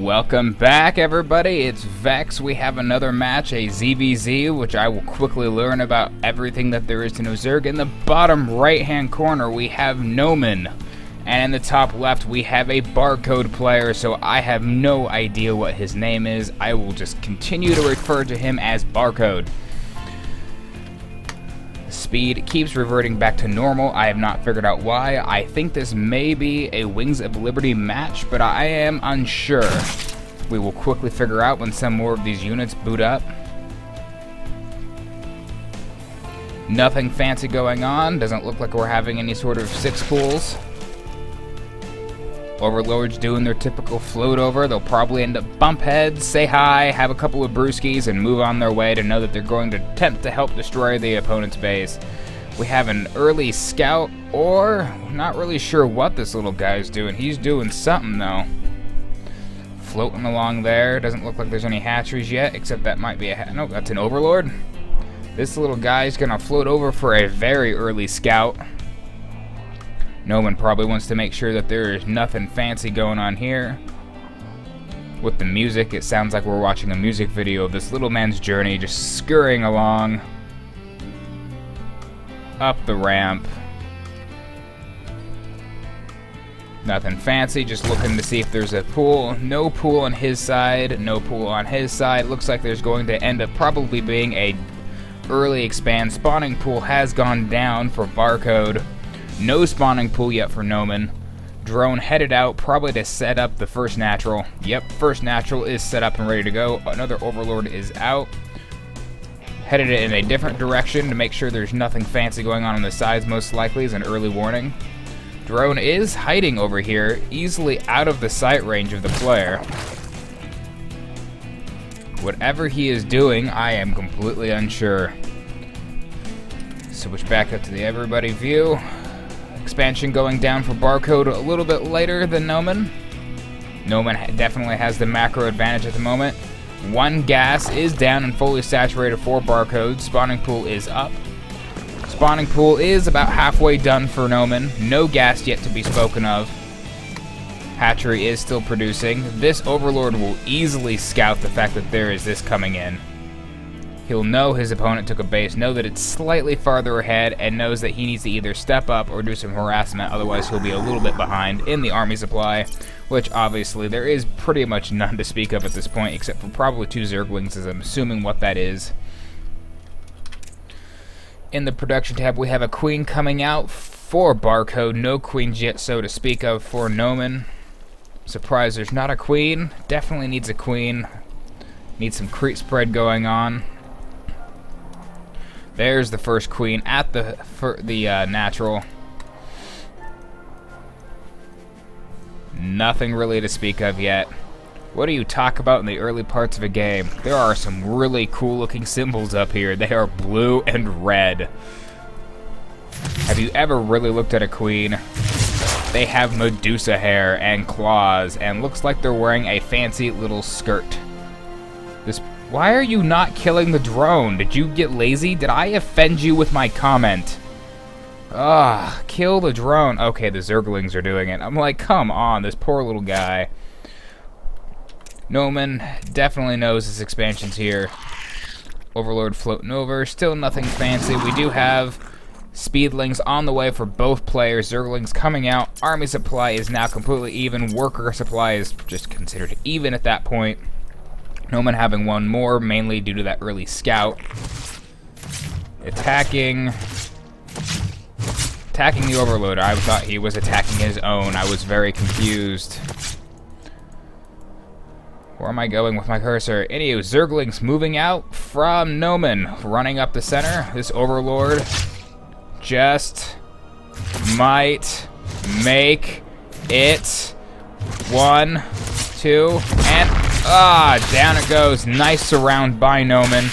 Welcome back, everybody. It's Vex. We have another match, a ZvZ, which I will quickly learn about everything that there is to know Zerg. In the bottom right-hand corner, we have Noman. And in the top left, we have a barcode player, so I have no idea what his name is. I will just continue to refer to him as Barcode. Speed keeps reverting back to normal. I have not figured out why. I think this may be a Wings of Liberty match, but I am unsure. We will quickly figure out when some more of these units boot up. Nothing fancy going on. Doesn't look like we're having any sort of six pools. Overlords doing their typical float over. They'll probably end up bump heads, say hi, have a couple of brewskis, and move on their way to know that they're going to attempt to help destroy the opponent's base. We have an early scout, or not really sure what this little guy's doing. He's doing something though. Floating along there. Doesn't look like there's any hatcheries yet, except that might be a no, that's an overlord. This little guy's gonna float over for a very early scout. Noman probably wants to make sure that there is nothing fancy going on here. With the music, it sounds like we're watching a music video of this little man's journey, just scurrying along up the ramp. Nothing fancy, just looking to see if there's a pool. No pool on his side, no pool on his side. Looks like there's going to end up probably being a early expand. Spawning pool has gone down for Barcode. No spawning pool yet for Noman. Drone headed out, probably to set up the first natural. Yep, first natural is set up and ready to go. Another overlord is out. Headed it in a different direction to make sure there's nothing fancy going on the sides, most likely as an early warning. Drone is hiding over here, easily out of the sight range of the player. Whatever he is doing, I am completely unsure. Switch back up to the everybody view. Expansion going down for Barcode a little bit later than Noman. Noman definitely has the macro advantage at the moment. One gas is down and fully saturated for Barcode. Spawning pool is up. Spawning pool is about halfway done for Noman. No gas yet to be spoken of. Hatchery is still producing. This overlord will easily scout the fact that there is this coming in. He'll know his opponent took a base, know that it's slightly farther ahead, and knows that he needs to either step up or do some harassment, otherwise he'll be a little bit behind in the army supply, which obviously there is pretty much none to speak of at this point, except for probably 2 zerglings, as I'm assuming what that is. In the production tab, we have a queen coming out for Barcode. No queens yet, so to speak of, for Noman. Surprised there's not a queen. Definitely needs a queen. Needs some creep spread going on. There's the first queen at the natural. Nothing really to speak of yet. What do you talk about in the early parts of a game? There are some really cool looking symbols up here. They are blue and red. Have you ever really looked at a queen? They have Medusa hair and claws, and looks like they're wearing a fancy little skirt. Why are you not killing the drone? Did you get lazy? Did I offend you with my comment? Kill the drone. Okay, the zerglings are doing it. I'm like, come on, this poor little guy. Noman definitely knows his expansion's here. Overlord floating over. Still nothing fancy. We do have speedlings on the way for both players. Zerglings coming out. Army supply is now completely even. Worker supply is just considered even at that point. Noman having one more, mainly due to that early scout. Attacking the overlord. I thought he was attacking his own. I was very confused. Where am I going with my cursor? Anywho, zerglings moving out from Noman, running up the center. This overlord just might make it. 1, 2, and down it goes. Nice surround by Noman.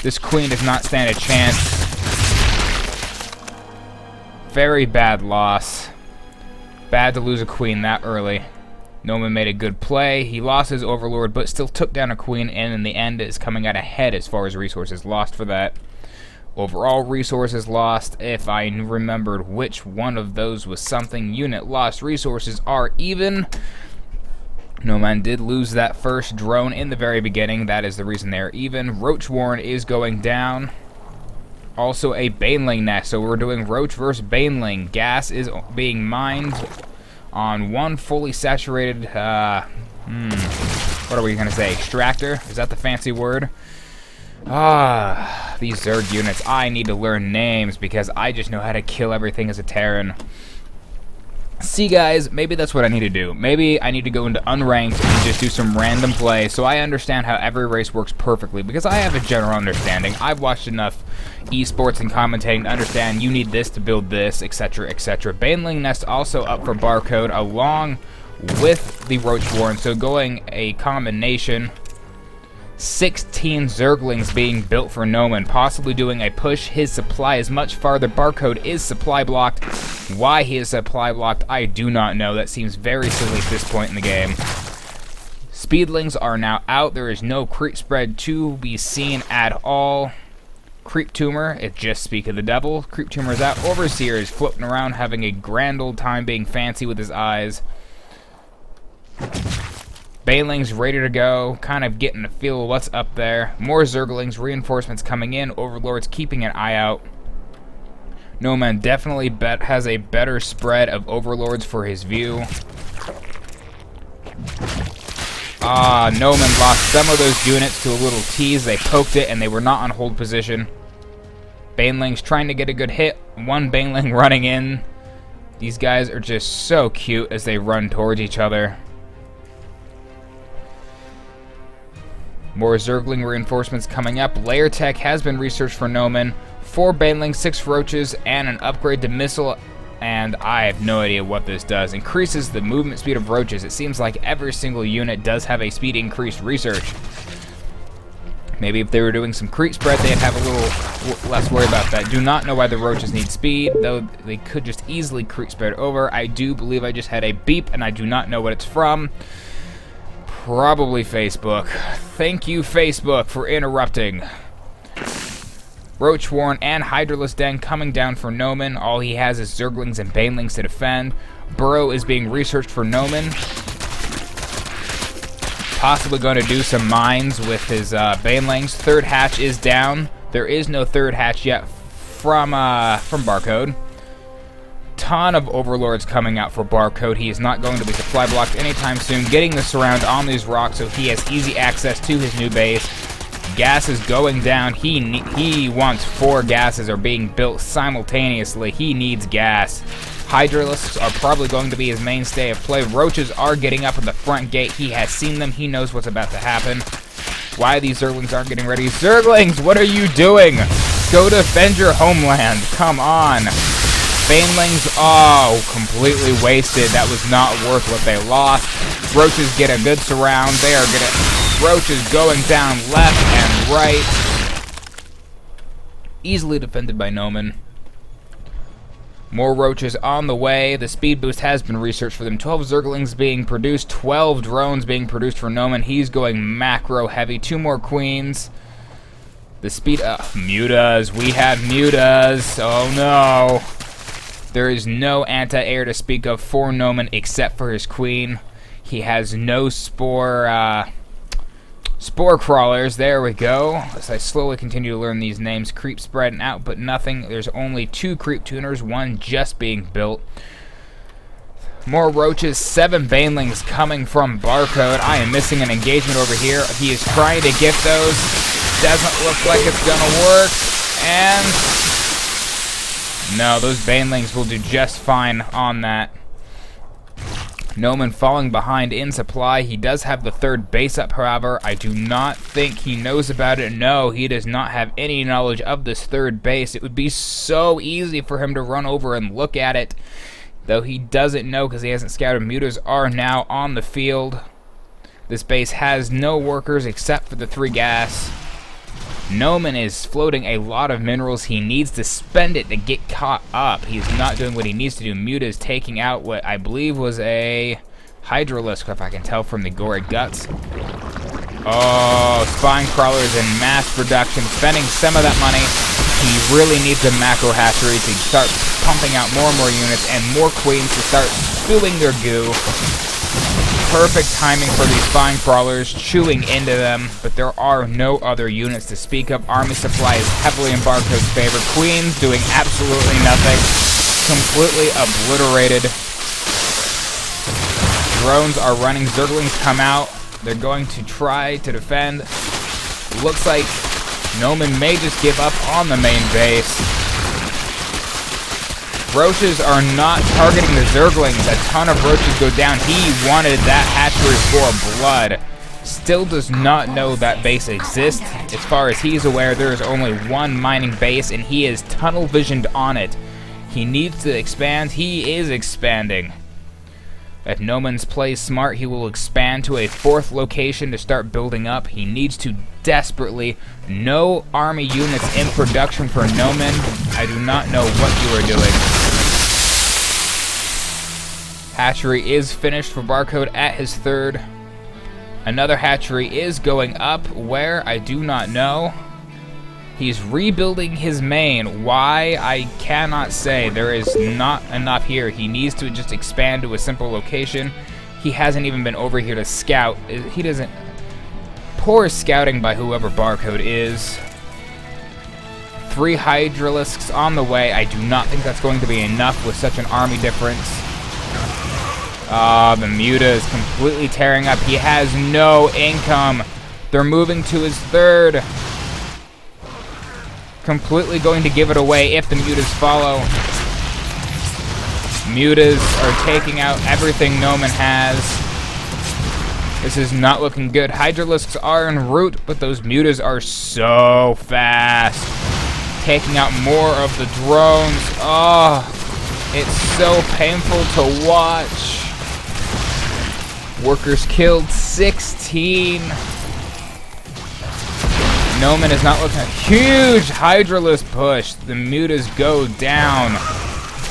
This queen does not stand a chance. Very bad loss. Bad to lose a queen that early. Noman made a good play. He lost his overlord, but still took down a queen, and in the end is coming out ahead as far as resources lost for that. Overall resources lost, if I remembered which one of those was something. Unit lost resources are even. Noman did lose that first drone in the very beginning. That is the reason they're even. Roach Warren is going down. Also a Baneling nest. So we're doing Roach versus Baneling. Gas is being mined on one fully saturated, what are we going to say? Extractor? Is that the fancy word? These Zerg units. I need to learn names because I just know how to kill everything as a Terran. See, guys, maybe that's what I need to do. Maybe I need to go into unranked and just do some random play so I understand how every race works perfectly, because I have a general understanding. I've watched enough esports and commentating to understand you need this to build this, etc., etc. Baneling Nest also up for Barcode along with the Roach Warren, so going a combination. 16 Zerglings being built for Noman, possibly doing a push. His supply is much farther. Barcode is supply blocked. Why he is supply blocked, I do not know. That seems very silly at this point in the game. Speedlings are now out. There is no creep spread to be seen at all. Creep Tumor, it just speak of the devil. Creep Tumor is out. Overseer is floating around having a grand old time being fancy with his eyes. Baneling's ready to go, kind of getting a feel of what's up there. More Zerglings, reinforcements coming in. Overlord's keeping an eye out. Noman definitely has a better spread of Overlords for his view. Noman lost some of those units to a little tease. They poked it and they were not on hold position. Baneling's trying to get a good hit. One Baneling running in. These guys are just so cute as they run towards each other. More Zergling reinforcements coming up. Layer Tech has been researched for Noman. 4 Banelings, 6 Roaches, and an upgrade to Missile. And I have no idea what this does. Increases the movement speed of Roaches. It seems like every single unit does have a speed increased research. Maybe if they were doing some creep spread, they'd have a little less worry about that. Do not know why the Roaches need speed, though they could just easily creep spread over. I do believe I just had a beep, and I do not know what it's from. Probably Facebook. Thank you, Facebook, for interrupting. Roach Warren and Hydralisk Den coming down for Noman. All he has is Zerglings and Banelings to defend. Burrow is being researched for Noman. Possibly going to do some mines with his Banelings. Third hatch is down. There is no third hatch yet from Barcode. Ton of Overlords coming out for Barcode. He is not going to be supply blocked anytime soon. Getting the surround on these rocks so he has easy access to his new base. Gas is going down. He wants 4 gases are being built simultaneously. He needs gas. Hydralisks are probably going to be his mainstay of play. Roaches are getting up at the front gate. He has seen them. He knows what's about to happen. Why these Zerglings aren't getting ready. Zerglings, what are you doing? Go defend your homeland. Come on. Banelings, completely wasted. That was not worth what they lost. Roaches get a good surround. They are getting Roaches going down left and right. Easily defended by Noman. More Roaches on the way. The speed boost has been researched for them. 12 Zerglings being produced. 12 drones being produced for Noman. He's going macro heavy. 2 more Queens. The speed... Mutas. We have Mutas. Oh, no. There is no anti-air to speak of for Noman except for his Queen. He has no spore crawlers. There we go. As I slowly continue to learn these names. Creep spread and output nothing. There's only 2 creep tuners, 1 just being built. More Roaches, 7 Banelings coming from Barcode. I am missing an engagement over here. He is trying to get those. Doesn't look like it's gonna work. And... no, those Banelings will do just fine on that. Noman falling behind in supply. He does have the 3rd base up, however. I do not think he knows about it. No, he does not have any knowledge of this 3rd base. It would be so easy for him to run over and look at it. Though he doesn't know because he hasn't scouted. Mutas are now on the field. This base has no workers except for the 3 gas. Noman is floating a lot of minerals. He needs to spend it to get caught up. He's not doing what he needs to do. Muta is taking out what I believe was a Hydralisk, if I can tell from the gory guts. Oh, Spine Crawlers in mass production, spending some of that money. He really needs a macro hatchery to start pumping out more and more units and more Queens to start spewing their goo. Perfect timing for these spine crawlers, chewing into them, but there are no other units to speak of. Army supply is heavily in Barcode's favor. Queens doing absolutely nothing. Completely obliterated. Drones are running. Zerglings come out. They're going to try to defend. Looks like Noman may just give up on the main base. Roaches are not targeting the Zerglings. A ton of roaches go down. He wanted that hatchery for blood. Still does not know that base exists. As far as he's aware, there is only one mining base, and he is tunnel visioned on it. He needs to expand. He is expanding. If Noman's plays smart, he will expand to a 4th location to start building up. He needs to desperately. No army units in production for Noman. I do not know what you are doing. Hatchery is finished for Barcode at his 3rd. Another hatchery is going up. Where? I do not know. He's rebuilding his main. Why? I cannot say. There is not enough here. He needs to just expand to a simple location. He hasn't even been over here to scout. He doesn't... Poor scouting by whoever Barcode is. 3 Hydralisks on the way. I do not think that's going to be enough with such an army difference. The Muta is completely tearing up. He has no income. They're moving to his 3rd. Completely going to give it away if the Mutas follow. Mutas are taking out everything Noman has. This is not looking good. Hydralisks are en route, but those Mutas are so fast. Taking out more of the drones. Oh, it's so painful to watch. Workers killed 16. Noman is not looking. A huge Hydralisk push. The Mutas go down.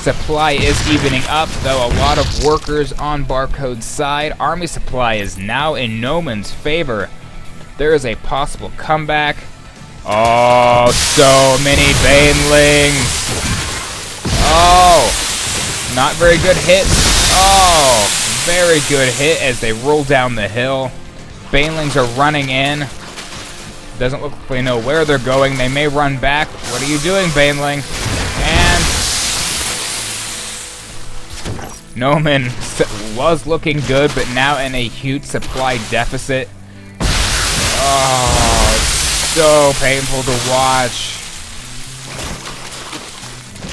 Supply is evening up, though. A lot of workers on Barcode's side. Army supply is now in Noman's favor. There is a possible comeback. Oh, so many Banelings. Oh, not very good hits. Oh, very good hit as they roll down the hill. Banelings are running in. Doesn't look like they know where they're going. They may run back. What are you doing, Baneling? And Noman was looking good, but now in a huge supply deficit. Oh, so painful to watch.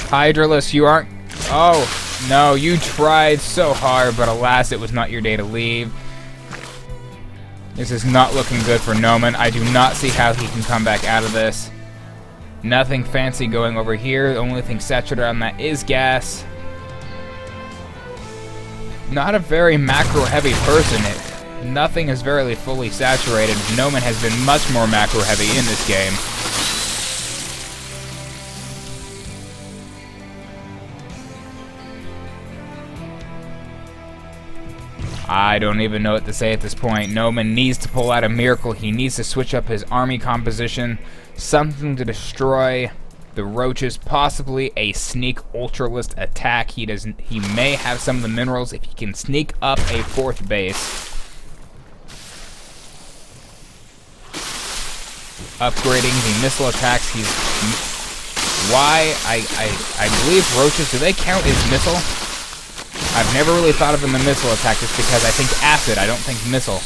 Hydralisk, you aren't... Oh, no, you tried so hard, but alas, it was not your day to leave. This is not looking good for Noman. I do not see how he can come back out of this. Nothing fancy going over here. The only thing saturated on that is gas. Not a very macro-heavy person. Nothing is very fully saturated. Noman has been much more macro-heavy in this game. I don't even know what to say at this point. Noman needs to pull out a miracle. He needs to switch up his army composition. Something to destroy the roaches. Possibly a sneak ultralist attack. He may have some of the minerals if he can sneak up a 4th base. Upgrading the missile attacks. Why? I believe roaches, do they count as missile? I've never really thought of them in missile attack just because I think acid, I don't think missile.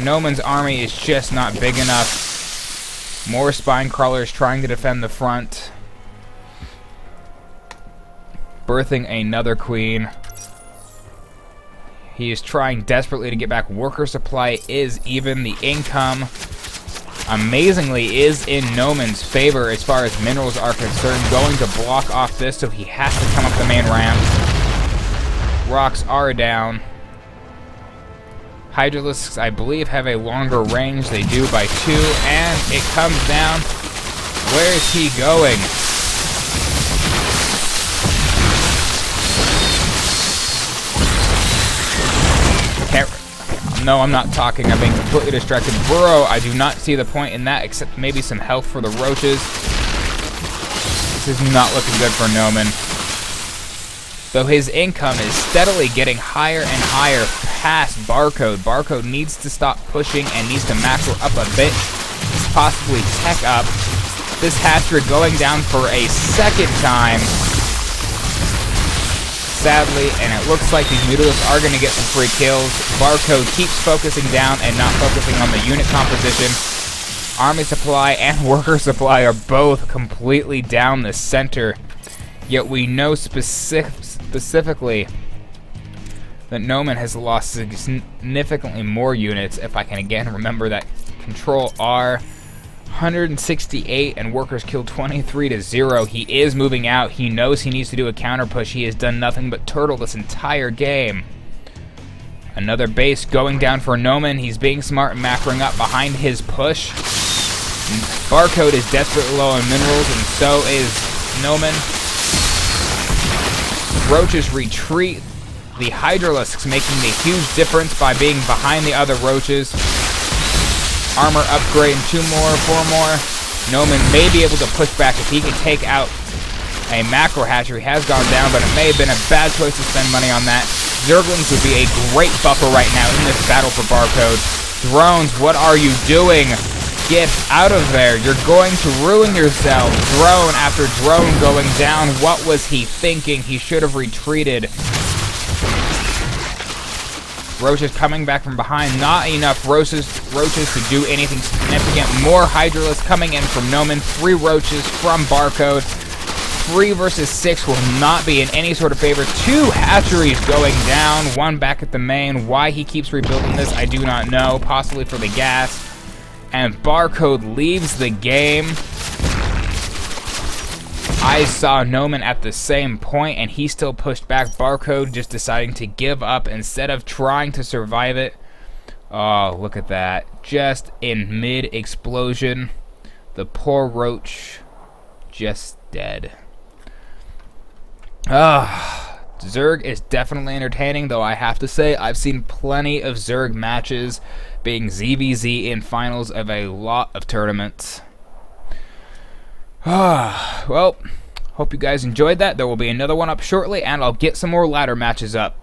Noman's army is just not big enough. More spine crawlers trying to defend the front. Birthing another queen. He is trying desperately to get back. Worker supply is even. The income, amazingly, is in Noman's favor as far as minerals are concerned. Going to block off this, so he has to come up the main ramp. Rocks are down. Hydralisks, I believe, have a longer range. They do by 2, and it comes down. Where is he going? No, I'm not talking. I'm being completely distracted. Burrow, I do not see the point in that, except maybe some health for the roaches. This is not looking good for Noman. though his income is steadily getting higher and higher past Barcode. Barcode needs to stop pushing and needs to macro up a bit, possibly tech up. This hatchery going down for a second time, sadly, and it looks like these Mutilas are going to get some free kills. Barcode keeps focusing down and not focusing on the unit composition. Army supply and worker supply are both completely down the center, yet we know specifically that Noman has lost significantly more units. If I can again remember that Control R, 168 and workers killed 23 to 0. He is moving out. He knows he needs to do a counter push. He has done nothing but turtle this entire game. Another base going down for Noman. He's being smart and macroing up behind his push. Barcode is desperately low on minerals, and so is Noman. Roaches retreat. The Hydralisks making the huge difference by being behind the other roaches. Armor upgrade and 2 more, 4 more. Noman may be able to push back if he can take out a macro hatchery. Has gone down, but it may have been a bad choice to spend money on that. Zerglings would be a great buffer right now in this battle for Barcode. Drones, what are you doing? Get out of there. You're going to ruin yourself. Drone after drone going down. What was he thinking? He should have retreated. Roaches coming back from behind. Not enough roaches to do anything significant. More Hydralisks coming in from Noman. 3 roaches from Barcode. 3 versus 6 will not be in any sort of favor. 2 hatcheries going down. 1 back at the main. Why he keeps rebuilding this, I do not know. Possibly for the gas. And Barcode leaves the game. I saw Noman at the same point, and he still pushed back. Barcode just deciding to give up instead of trying to survive it. Oh, look at that. Just in mid-explosion. The poor roach just dead. Zerg is definitely entertaining, though I have to say I've seen plenty of Zerg matches being ZvZ in finals of a lot of tournaments. Well, hope you guys enjoyed that. There will be another one up shortly, and I'll get some more ladder matches up.